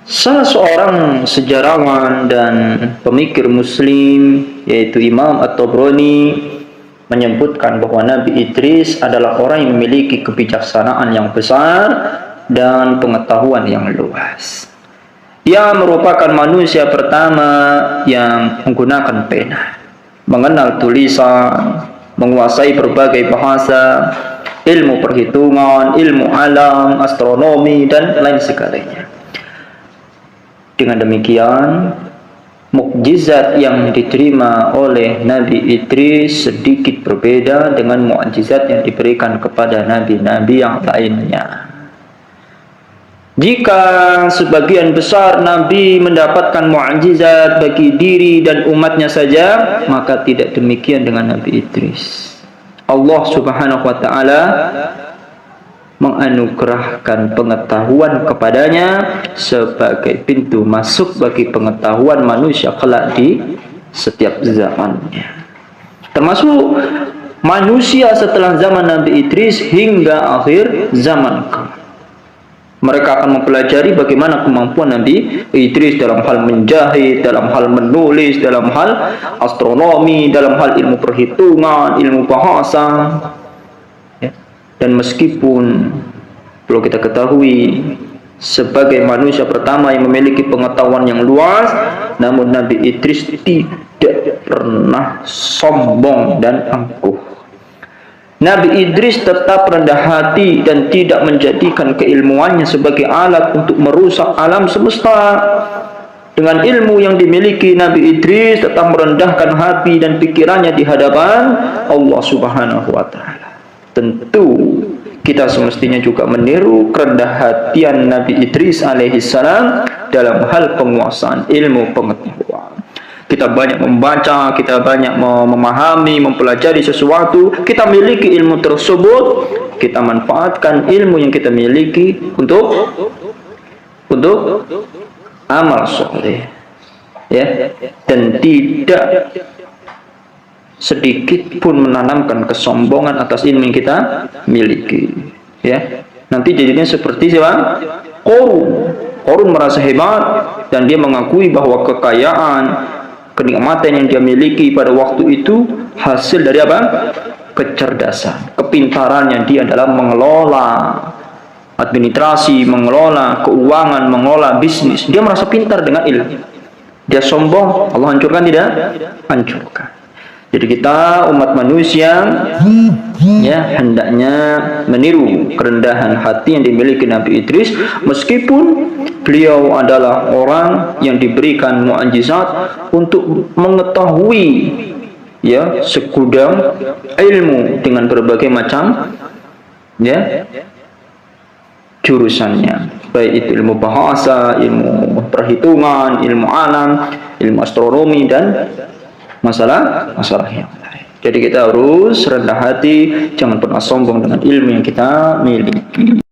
Salah seorang sejarawan dan pemikir muslim yaitu Imam At-Tabrani menyebutkan bahwa Nabi Idris adalah orang yang memiliki kebijaksanaan yang besar dan pengetahuan yang luas. Ia merupakan manusia pertama yang menggunakan pena, mengenal tulisan, menguasai berbagai bahasa, ilmu perhitungan, ilmu alam, astronomi, dan lain sebagainya. Dengan demikian, mukjizat yang diterima oleh Nabi Idris sedikit berbeda dengan mukjizat yang diberikan kepada nabi-nabi yang lainnya. Jika sebagian besar nabi mendapatkan mukjizat bagi diri dan umatnya saja, maka tidak demikian dengan Nabi Idris. Allah Subhanahu wa taala menganugerahkan pengetahuan kepadanya sebagai pintu masuk bagi pengetahuan manusia kelak di setiap zamannya, termasuk manusia setelah zaman Nabi Idris hingga akhir zaman. Mereka akan mempelajari bagaimana kemampuan Nabi Idris dalam hal menjahit, dalam hal menulis, dalam hal astronomi, dalam hal ilmu perhitungan, ilmu bahasa. Dan meskipun perlu kita ketahui sebagai manusia pertama yang memiliki pengetahuan yang luas, namun Nabi Idris tidak pernah sombong dan angkuh. Nabi Idris tetap rendah hati dan tidak menjadikan keilmuannya sebagai alat untuk merusak alam semesta. Dengan ilmu yang dimiliki, Nabi Idris tetap merendahkan hati dan pikirannya di hadapan Allah Subhanahu wa taala. Tentu kita semestinya juga meniru kerendah hatian Nabi Idris alaihissalam dalam hal penguasaan ilmu pengetahuan. Kita banyak membaca, kita banyak memahami, mempelajari sesuatu, kita miliki ilmu tersebut, kita manfaatkan ilmu yang kita miliki untuk amal soleh, ya, dan tidak sedikit pun menanamkan kesombongan atas ilmu yang kita miliki, ya. Nanti jadinya seperti siapa? Qarun merasa hebat dan dia mengakui bahwa kekayaan, kenikmatan yang dia miliki pada waktu itu hasil dari apa? Kecerdasan, kepintarannya dia dalam mengelola administrasi, mengelola keuangan, mengelola bisnis. Dia merasa pintar dengan ilmu. Dia sombong, Allah hancurkan tidak? Hancurkan. Jadi kita umat manusia, ya, hendaknya meniru kerendahan hati yang dimiliki Nabi Idris, meskipun beliau adalah orang yang diberikan mukjizat untuk mengetahui, ya, segudang ilmu dengan berbagai macam, ya, jurusannya, baik itu ilmu bahasa, ilmu perhitungan, ilmu alam, ilmu astronomi, dan masalah yang lain. Jadi kita harus rendah hati, jangan pernah sombong dengan ilmu yang kita miliki.